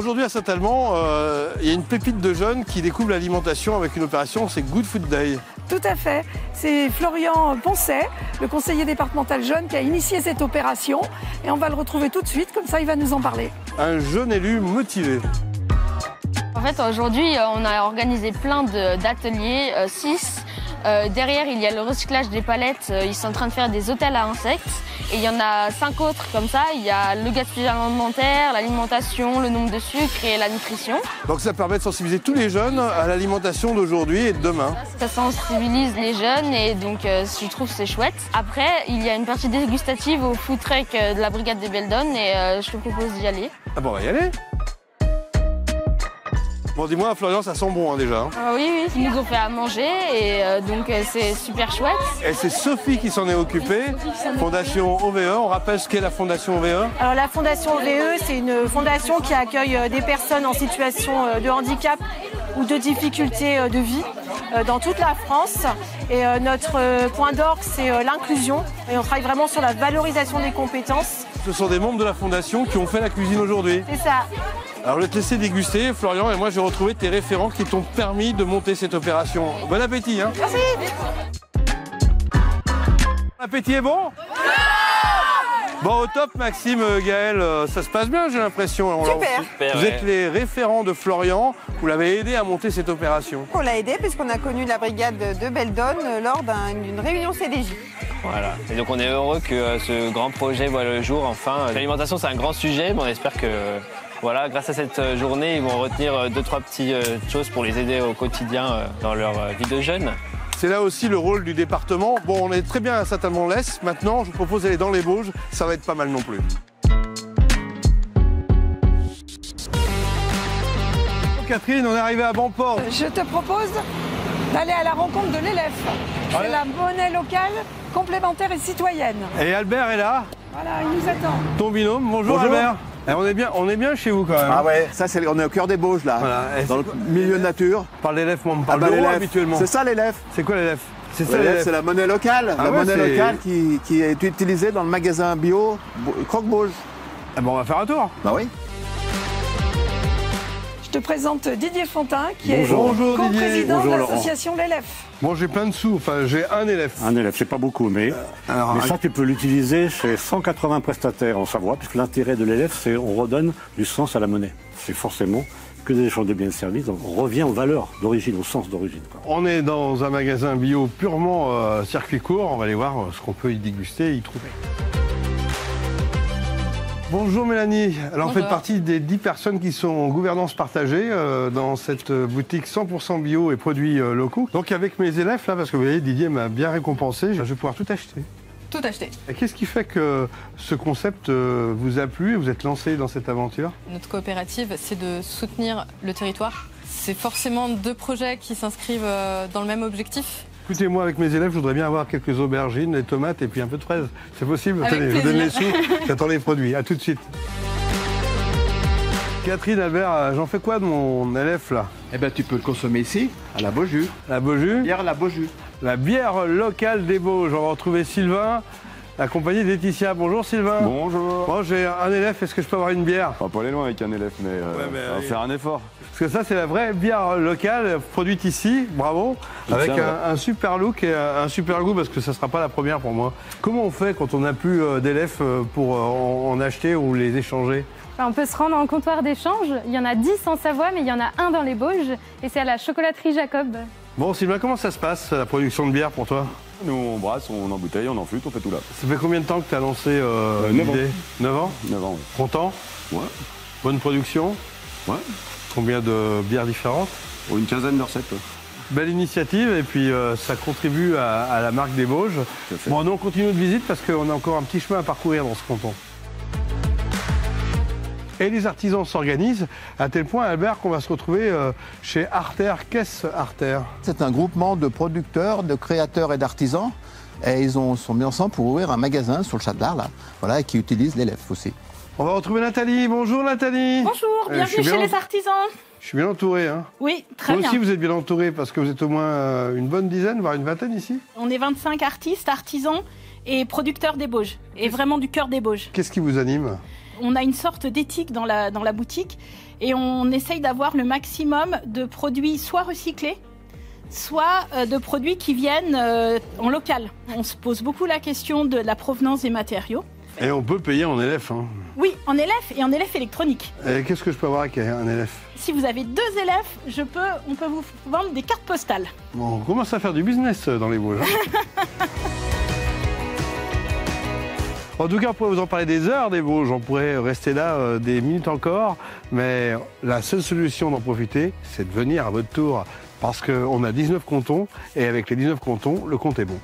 Aujourd'hui à Saint-Alban, il y a une pépite de jeunes qui découvre l'alimentation avec une opération, c'est Good Food Day. Tout à fait. C'est Florian Poncet, le conseiller départemental jeune, qui a initié cette opération. Et on va le retrouver tout de suite, comme ça il va nous en parler. Un jeune élu motivé. En fait, aujourd'hui, on a organisé plein d'ateliers, 6. Derrière, il y a le recyclage des palettes. Ils sont en train de faire des hôtels à insectes. Et il y en a 5 autres comme ça. Il y a le gaspillage alimentaire, l'alimentation, le nombre de sucres et la nutrition. Donc ça permet de sensibiliser tous les jeunes à l'alimentation d'aujourd'hui et de demain. Ça sensibilise les jeunes et donc je trouve que c'est chouette. Après, il y a une partie dégustative au food truck de la brigade des Belledonnes et je te propose d'y aller. Ah bon, on va y aller. Bon, dis-moi, Florian, ça sent bon déjà. Hein. Oui, ils nous ont fait à manger et donc c'est super chouette. Et c'est Sophie qui s'en est occupée, Fondation OVE. On rappelle ce qu'est la Fondation OVE. Alors la Fondation OVE, c'est une fondation qui accueille des personnes en situation de handicap ou de difficultés de vie dans toute la France. Et notre point d'orgue, c'est l'inclusion. Et on travaille vraiment sur la valorisation des compétences. Ce sont des membres de la Fondation qui ont fait la cuisine aujourd'hui. C'est ça. Alors je vais te laisser déguster, Florian, et moi j'ai retrouvé tes référents qui t'ont permis de monter cette opération. Bon appétit, hein. Merci. L'appétit est bon? Bon, au top, Maxime, Gaël, ça se passe bien, j'ai l'impression. Super. Vous êtes les référents de Florian, vous l'avez aidé à monter cette opération. On l'a aidé puisqu'on a connu la brigade de Belledonne lors d'une réunion CDJ. Voilà. Et donc on est heureux que ce grand projet voit le jour enfin. L'alimentation c'est un grand sujet, mais on espère que voilà, grâce à cette journée, ils vont retenir 2-3 petites choses pour les aider au quotidien dans leur vie de jeunes. C'est là aussi le rôle du département. Bon, on est très bien à Saint-Alban-l'Est. Maintenant, je vous propose d'aller dans les Bauges. Ça va être pas mal non plus. Catherine, on est arrivé à Banport. Je te propose d'aller à la rencontre de l'élève. C'est la monnaie locale, complémentaire et citoyenne. Et Albert est là. Voilà, il nous attend. Ton binôme. Bonjour. Albert. Et on est bien chez vous quand même. Ah ouais, ça on est au cœur des Bauges là, voilà. Dans le milieu de nature. Par l'élève, moi on me parle d'euros habituellement. C'est ça l'élève. C'est quoi l'élève? C'est ça l'élève, c'est la monnaie locale. Ah la ouais, monnaie locale qui est utilisée dans le magasin bio Croque-Bauge. Ah bon, on va faire un tour. Bah oui. Je te présente Didier Fontain, qui Bonjour. est co-président de Bonjour, l'association L'Élève. Bon, j'ai plein de sous, enfin j'ai un élève. Un élève, c'est pas beaucoup, mais ça tu peux l'utiliser chez 180 prestataires en Savoie, puisque l'intérêt de l'élève, c'est on redonne du sens à la monnaie. C'est forcément que des échanges de biens et de services, donc on revient aux valeurs d'origine, au sens d'origine. On est dans un magasin bio purement circuit court, on va aller voir ce qu'on peut y déguster et y trouver. Bonjour Mélanie, alors vous faites partie des 10 personnes qui sont en gouvernance partagée dans cette boutique 100% bio et produits locaux. Donc avec mes élèves là, parce que vous voyez Didier m'a bien récompensé, je vais pouvoir tout acheter. Tout acheter. Et qu'est-ce qui fait que ce concept vous a plu et vous êtes lancé dans cette aventure? Notre coopérative, c'est de soutenir le territoire. C'est forcément 2 projets qui s'inscrivent dans le même objectif. Écoutez, moi, avec mes élèves, je voudrais bien avoir quelques aubergines, des tomates et puis un peu de fraises. C'est possible? Avec Tenez, je vous donne les plaisir. sous, j'attends les produits. À tout de suite. Catherine, Albert, j'en fais quoi de mon élève, là? Eh ben tu peux le consommer ici, à la Beaujus. La Beaujus? Bière la Beaujus. La bière locale des Bauges. On va retrouver Sylvain, accompagné de Laetitia. Bonjour Sylvain. Bonjour. Bon, j'ai un élève, est-ce que je peux avoir une bière? On va pas aller loin avec un élève, mais on va faire un effort. Parce que ça, c'est la vraie bière locale, produite ici, bravo, avec un super look et un super goût, parce que ça ne sera pas la première pour moi. Comment on fait quand on n'a plus d'élèves pour en acheter ou les échanger? On peut se rendre en comptoir d'échange. Il y en a 10 en Savoie, mais il y en a un dans les Bauges, et c'est à la chocolaterie Jacob. Bon, Sylvain, comment ça se passe, la production de bière pour toi? Nous, on brasse, on embouteille, on enflute, on fait tout là. Ça fait combien de temps que tu as lancé 9 ans. 9 ans? 9 ans, oui. Content? Ouais. Bonne production? Ouais. Combien de bières différentes? Pour une quinzaine de recettes. Ouais. Belle initiative et puis ça contribue à la marque des Bauges. Bon, nous on continue notre visite parce qu'on a encore un petit chemin à parcourir dans ce canton. Et les artisans s'organisent à tel point, Albert, qu'on va se retrouver chez Arter. Qu'est-ce Arter? C'est un groupement de producteurs, de créateurs et d'artisans. Et ils sont mis ensemble pour ouvrir un magasin sur le Châtelard, là, voilà, qui utilise l'élève aussi. On va retrouver Nathalie. Bonjour Nathalie. Bonjour, bienvenue chez les artisans. Je suis bien entouré. Hein. Oui, très Vous bien. aussi, vous êtes bien entouré parce que vous êtes au moins une bonne dizaine, voire une vingtaine ici. On est 25 artistes, artisans et producteurs des Bauges. Et vraiment du cœur des Bauges. Qu'est-ce qui vous anime? On a une sorte d'éthique dans la boutique et on essaye d'avoir le maximum de produits soit recyclés, soit de produits qui viennent en local. On se pose beaucoup la question de la provenance des matériaux. Et on peut payer en LF. Hein. Oui, en LF et en LF électronique. Et qu'est-ce que je peux avoir avec un LF? Si vous avez 2 LF, on peut vous vendre des cartes postales. Bon, on commence à faire du business dans les Vosges. En tout cas, on pourrait vous en parler des heures des Vosges. On pourrait rester là des minutes encore. Mais la seule solution d'en profiter, c'est de venir à votre tour. Parce qu'on a 19 cantons. Et avec les 19 cantons, le compte est bon.